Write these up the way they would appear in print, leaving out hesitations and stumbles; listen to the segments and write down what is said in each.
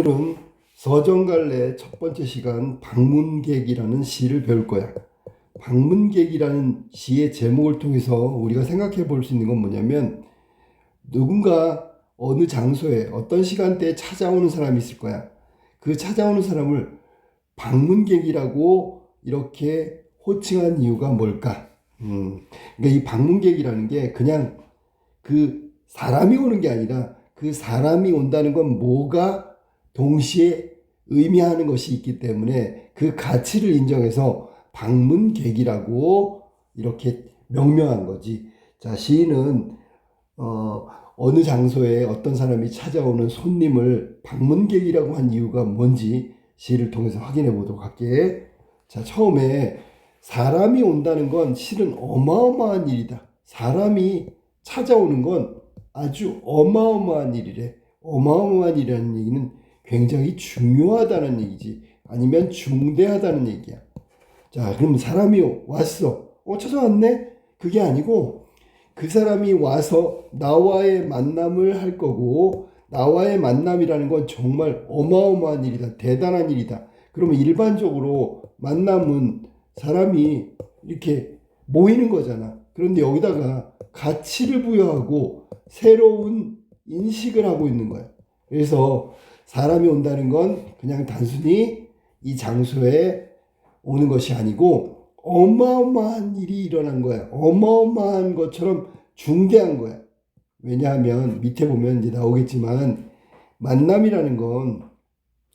오늘은 서정갈래 첫 번째 시간 방문객이라는 시를 배울 거야. 방문객이라는 시의 제목을 통해서 우리가 생각해 볼 수 있는 건 뭐냐면, 누군가 어느 장소에 어떤 시간대에 찾아오는 사람이 있을 거야. 그 찾아오는 사람을 방문객이라고 이렇게 호칭한 이유가 뭘까? 그러니까 이 방문객이라는 게 그냥 그 사람이 오는 게 아니라, 그 사람이 온다는 건 뭐가 동시에 의미하는 것이 있기 때문에 그 가치를 인정해서 방문객이라고 이렇게 명명한 거지. 자, 시인은 어느 장소에 어떤 사람이 찾아오는 손님을 방문객이라고 한 이유가 뭔지 시를 통해서 확인해 보도록 할게. 자, 처음에 사람이 온다는 건 실은 어마어마한 일이다. 사람이 찾아오는 건 아주 어마어마한 일이래. 어마어마한 일이라는 얘기는 굉장히 중요하다는 얘기지. 아니면 중대하다는 얘기야. 자, 그럼 사람이 왔어. 찾아왔네? 그게 아니고, 그 사람이 와서 나와의 만남을 할 거고, 나와의 만남이라는 건 정말 어마어마한 일이다. 대단한 일이다. 그러면 일반적으로 만남은 사람이 이렇게 모이는 거잖아. 그런데 여기다가 가치를 부여하고 새로운 인식을 하고 있는 거야. 그래서 사람이 온다는 건 그냥 단순히 이 장소에 오는 것이 아니고 어마어마한 일이 일어난 거야. 어마어마한 것처럼 중대한 거야. 왜냐하면 밑에 보면 이제 나오겠지만, 만남이라는 건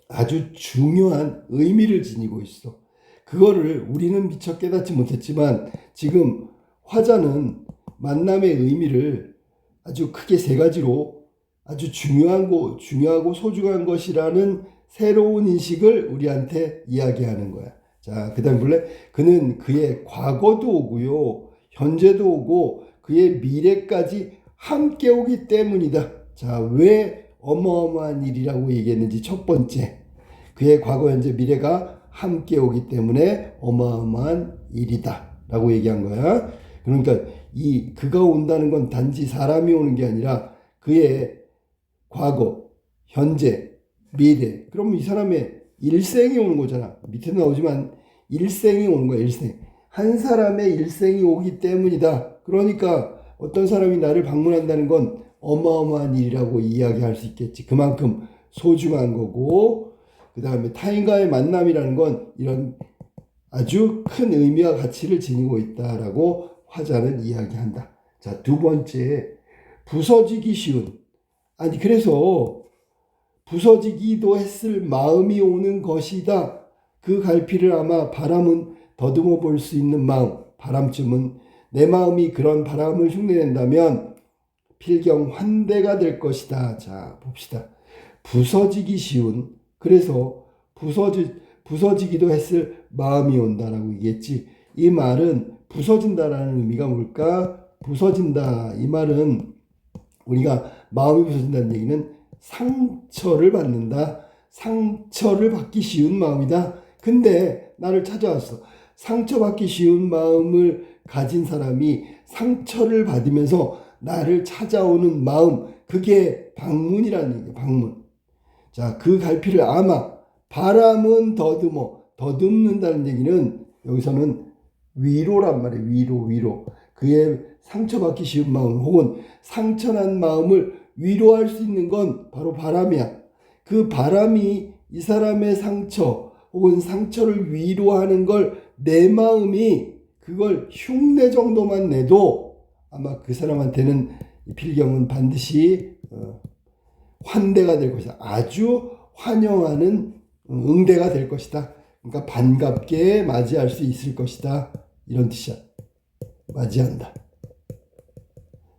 아주 중요한 의미를 지니고 있어. 그거를 우리는 미처 깨닫지 못했지만, 지금 화자는 만남의 의미를 아주 크게 세 가지로 아주 중요하고 소중한 것이라는 새로운 인식을 우리한테 이야기하는 거야. 자, 그 다음에 볼래? 그는 그의 과거도 오고요, 현재도 오고, 그의 미래까지 함께 오기 때문이다. 자, 왜 어마어마한 일이라고 얘기했는지. 첫 번째, 그의 과거, 현재, 미래가 함께 오기 때문에 어마어마한 일이다 라고 얘기한 거야. 그러니까 그가 온다는 건 단지 사람이 오는 게 아니라 그의 과거, 현재, 미래. 그럼 이 사람의 일생이 오는 거잖아. 밑에 나오지만 일생이 오는 거야. 일생. 한 사람의 일생이 오기 때문이다. 그러니까 어떤 사람이 나를 방문한다는 건 어마어마한 일이라고 이야기할 수 있겠지. 그만큼 소중한 거고, 그 다음에 타인과의 만남이라는 건 이런 아주 큰 의미와 가치를 지니고 있다라고 화자는 이야기한다. 자, 두 번째, 부서지기 쉬운. 아니, 그래서 부서지기도 했을 마음이 오는 것이다. 그 갈피를 아마 바람은 더듬어 볼 수 있는 마음, 바람쯤은 내 마음이 그런 바람을 흉내낸다면 필경 환대가 될 것이다. 자, 봅시다. 부서지기 쉬운, 그래서 부서지기도 했을 마음이 온다라고 얘기했지. 이 말은 부서진다라는 의미가 뭘까? 부서진다, 이 말은 우리가 마음이 부서진다는 얘기는 상처를 받는다. 상처를 받기 쉬운 마음이다. 근데 나를 찾아왔어. 상처받기 쉬운 마음을 가진 사람이 상처를 받으면서 나를 찾아오는 마음, 그게 방문이라는 얘기예요. 방문. 자, 그 갈피를 아마 바람은 더듬는다는 얘기는 여기서는 위로란 말이에요. 위로. 그의 상처받기 쉬운 마음, 혹은 상처난 마음을 위로할 수 있는 건 바로 바람이야. 그 바람이 이 사람의 상처 혹은 상처를 위로하는 걸, 내 마음이 그걸 흉내 정도만 내도 아마 그 사람한테는 이 필경은 반드시 환대가 될 것이다. 아주 환영하는 응대가 될 것이다. 그러니까 반갑게 맞이할 수 있을 것이다. 이런 뜻이야. 맞이한다.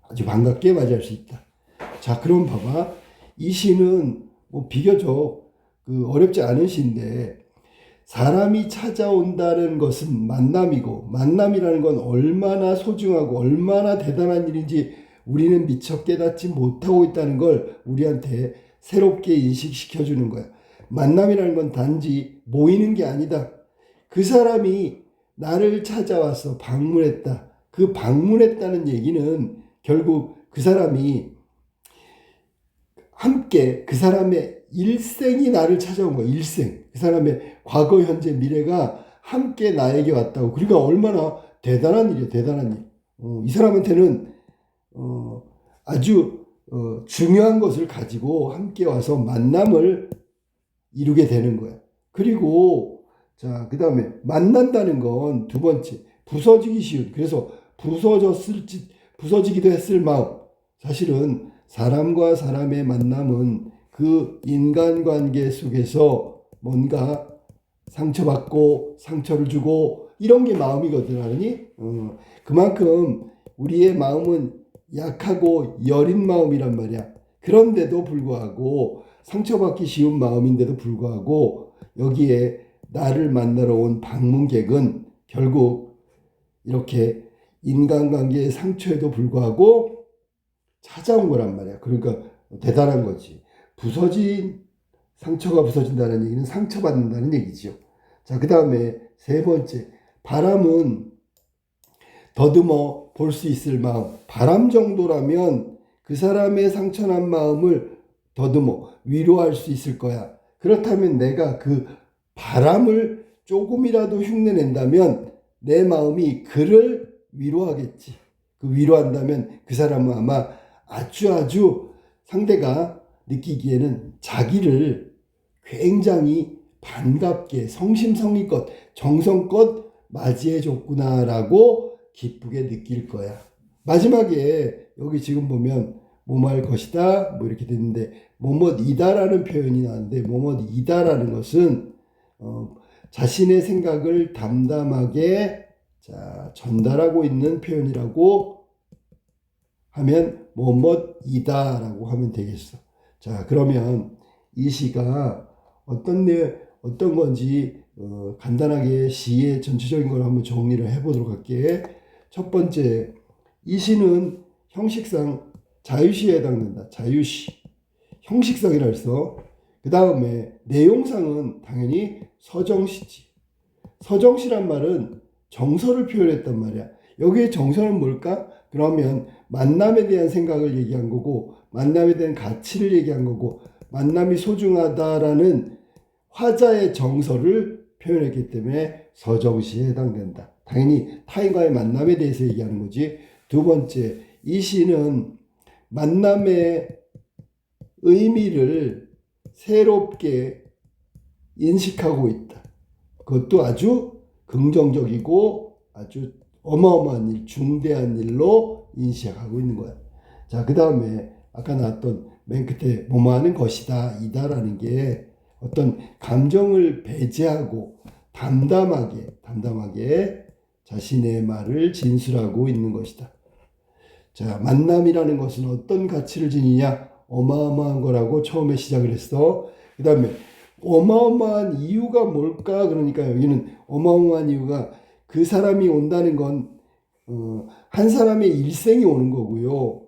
아주 반갑게 맞이할 수 있다. 자, 그럼 봐봐. 이 시는 비교적 어렵지 않은 시인데, 사람이 찾아온다는 것은 만남이고, 만남이라는 건 얼마나 소중하고 얼마나 대단한 일인지 우리는 미처 깨닫지 못하고 있다는 걸 우리한테 새롭게 인식시켜주는 거야. 만남이라는 건 단지 모이는 게 아니다. 그 사람이 나를 찾아와서 방문했다. 그 방문했다는 얘기는 결국 그 사람이 함께, 그 사람의 일생이 나를 찾아온 거야. 일생. 그 사람의 과거, 현재, 미래가 함께 나에게 왔다고. 그러니까 얼마나 대단한 일이야. 대단한 일. 이 사람한테는 아주 중요한 것을 가지고 함께 와서 만남을 이루게 되는 거야. 그리고 자, 그 다음에 만난다는 건 두 번째, 부서지기 쉬운. 그래서 부서지기도 했을 마음. 사실은 사람과 사람의 만남은 그 인간관계 속에서 뭔가 상처받고 상처를 주고 이런 게 마음이거든, 알니? 그만큼 우리의 마음은 약하고 여린 마음이란 말이야. 그런데도 불구하고 상처받기 쉬운 마음인데도 불구하고 여기에 나를 만나러 온 방문객은 결국 이렇게 인간관계의 상처에도 불구하고 찾아온 거란 말이야. 그러니까 대단한 거지. 상처가 부서진다는 얘기는 상처받는다는 얘기죠. 자, 그 다음에 세 번째, 바람은 더듬어 볼 수 있을 마음. 바람 정도라면 그 사람의 상처난 마음을 더듬어 위로할 수 있을 거야. 그렇다면 내가 그 바람을 조금이라도 흉내낸다면 내 마음이 그를 위로하겠지. 그 위로한다면 그 사람은 아마 아주 상대가 느끼기에는 자기를 굉장히 반갑게 성심성의껏 정성껏 맞이해 줬구나라고 기쁘게 느낄 거야. 마지막에 여기 지금 보면 뭐뭐할 것이다 뭐 이렇게 됐는데 뭐뭐이다라는 표현이 나왔는데 뭐뭐이다라는 것은 자신의 생각을 담담하게 전달하고 있는 표현이라고 하면 뭐뭐이다라고 하면 되겠어. 자, 그러면 이 시가 어떤 건지 간단하게 시의 전체적인 걸 한번 정리를 해보도록 할게. 첫 번째, 이 시는 형식상 자유시에 해당된다. 자유시. 형식상이라 해서 그 다음에 내용상은 당연히 서정시지. 서정시란 말은 정서를 표현했단 말이야. 여기에 정서는 뭘까? 그러면 만남에 대한 생각을 얘기한 거고 만남에 대한 가치를 얘기한 거고 만남이 소중하다라는 화자의 정서를 표현했기 때문에 서정시에 해당된다. 당연히 타인과의 만남에 대해서 얘기하는 거지. 두 번째, 이 시는 만남의 의미를 새롭게 인식하고 있다. 그것도 아주 긍정적이고 아주 어마어마한 일, 중대한 일로 인식하고 있는 거야. 자, 그 다음에 아까 나왔던 맨 끝에 뭐뭐 하는 것이다, 이다라는 게 어떤 감정을 배제하고 담담하게 자신의 말을 진술하고 있는 것이다. 자, 만남이라는 것은 어떤 가치를 지니냐? 어마어마한 거라고 처음에 시작을 했어. 그 다음에 어마어마한 이유가 뭘까? 그러니까 여기는 어마어마한 이유가 그 사람이 온다는 건 한 사람의 일생이 오는 거고요.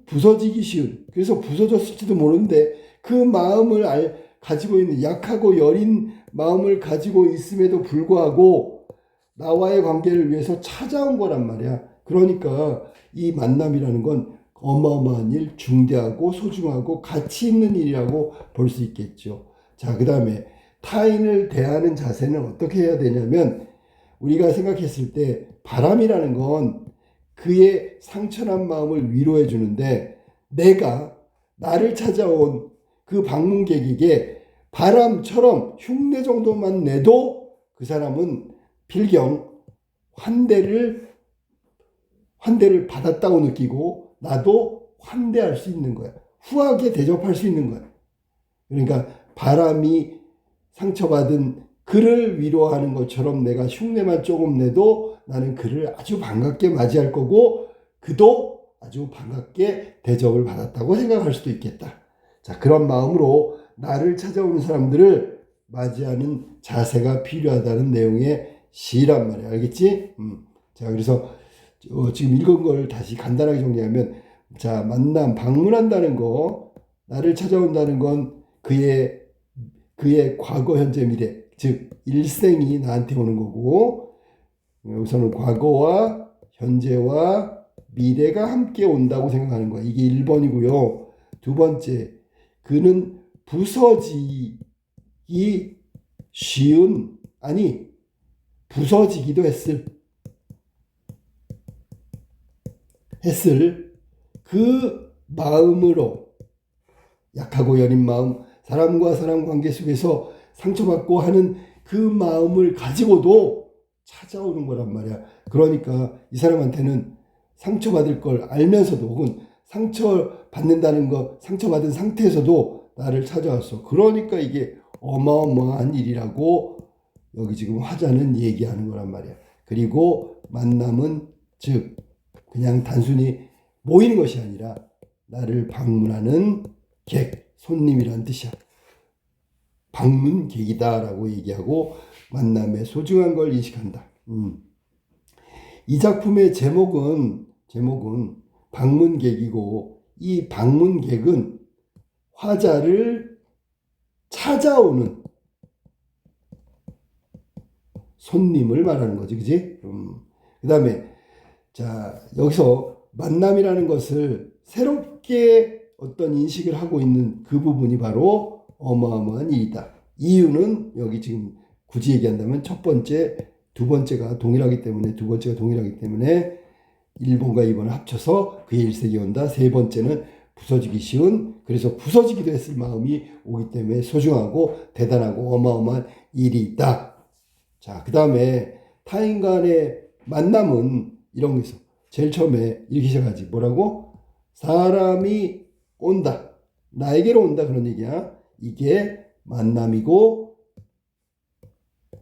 부서지기 쉬운. 그래서 부서졌을지도 모르는데 그 마음을 가지고 있는 약하고 여린 마음을 가지고 있음에도 불구하고 나와의 관계를 위해서 찾아온 거란 말이야. 그러니까 이 만남이라는 건 어마어마한 일, 중대하고 소중하고 가치 있는 일이라고 볼 수 있겠죠. 자, 그 다음에 타인을 대하는 자세는 어떻게 해야 되냐면 우리가 생각했을 때 바람이라는 건 그의 상처난 마음을 위로해 주는데 내가 나를 찾아온 그 방문객에게 바람처럼 흉내 정도만 내도 그 사람은 필경 환대를 받았다고 느끼고 나도 환대할 수 있는 거야. 후하게 대접할 수 있는 거야. 그러니까 바람이 상처받은 그를 위로하는 것처럼 내가 흉내만 조금 내도 나는 그를 아주 반갑게 맞이할 거고 그도 아주 반갑게 대접을 받았다고 생각할 수도 있겠다. 자, 그런 마음으로 나를 찾아오는 사람들을 맞이하는 자세가 필요하다는 내용의 시란 말이야. 알겠지? 자, 그래서 지금 읽은 걸 다시 간단하게 정리하면 자, 만남, 방문한다는 거, 나를 찾아온다는 건 그의 과거, 현재, 미래, 즉 일생이 나한테 오는 거고 여기서는 과거와 현재와 미래가 함께 온다고 생각하는 거야. 이게 1번이고요. 두 번째, 그는 부서지기 쉬운, 아니 부서지기도 했을 그 마음으로, 약하고 여린 마음, 사람과 사람 관계 속에서 상처받고 하는 그 마음을 가지고도 찾아오는 거란 말이야. 그러니까 이 사람한테는 상처받을 걸 알면서도, 혹은 상처받는다는 거, 상처받은 상태에서도 나를 찾아왔어. 그러니까 이게 어마어마한 일이라고 여기 지금 화자는 얘기하는 거란 말이야. 그리고 만남은 즉 그냥 단순히 모이는 것이 아니라 나를 방문하는 객, 손님이란 뜻이야. 방문객이다라고 얘기하고 만남의 소중한 걸 인식한다. 이 작품의 제목은 방문객이고, 이 방문객은 화자를 찾아오는 손님을 말하는 거지, 그지? 그 다음에 자, 여기서 만남이라는 것을 새롭게 어떤 인식을 하고 있는 그 부분이 바로 어마어마한 일이다. 이유는 여기 지금 굳이 얘기한다면 첫 번째, 두 번째가 동일하기 때문에, 1번과 2번을 합쳐서 그의 일색이 온다. 세 번째는 부서지기 쉬운, 그래서 부서지기도 했을 마음이 오기 때문에 소중하고 대단하고 어마어마한 일이 있다. 자, 그 다음에 타인 간의 만남은 이런 게 있어. 제일 처음에 이렇게 시작하지. 뭐라고? 사람이 온다. 나에게로 온다. 그런 얘기야. 이게 만남이고,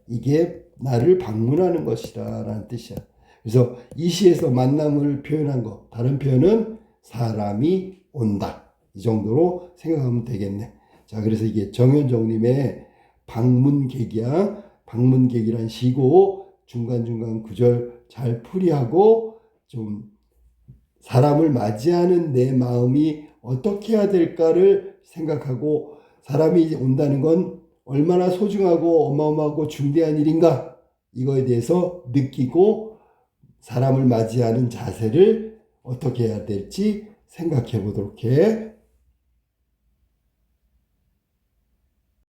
이게 나를 방문하는 것이다 라는 뜻이야. 그래서 이 시에서 만남을 표현한 거, 다른 표현은 사람이 온다. 이 정도로 생각하면 되겠네. 자, 그래서 이게 정현정님의 방문객이야. 방문객이란 시고, 중간중간 구절 잘 풀이하고, 좀 사람을 맞이하는 내 마음이 어떻게 해야 될까를 생각하고, 사람이 온다는 건 얼마나 소중하고 어마어마하고 중대한 일인가, 이거에 대해서 느끼고 사람을 맞이하는 자세를 어떻게 해야 될지 생각해 보도록 해.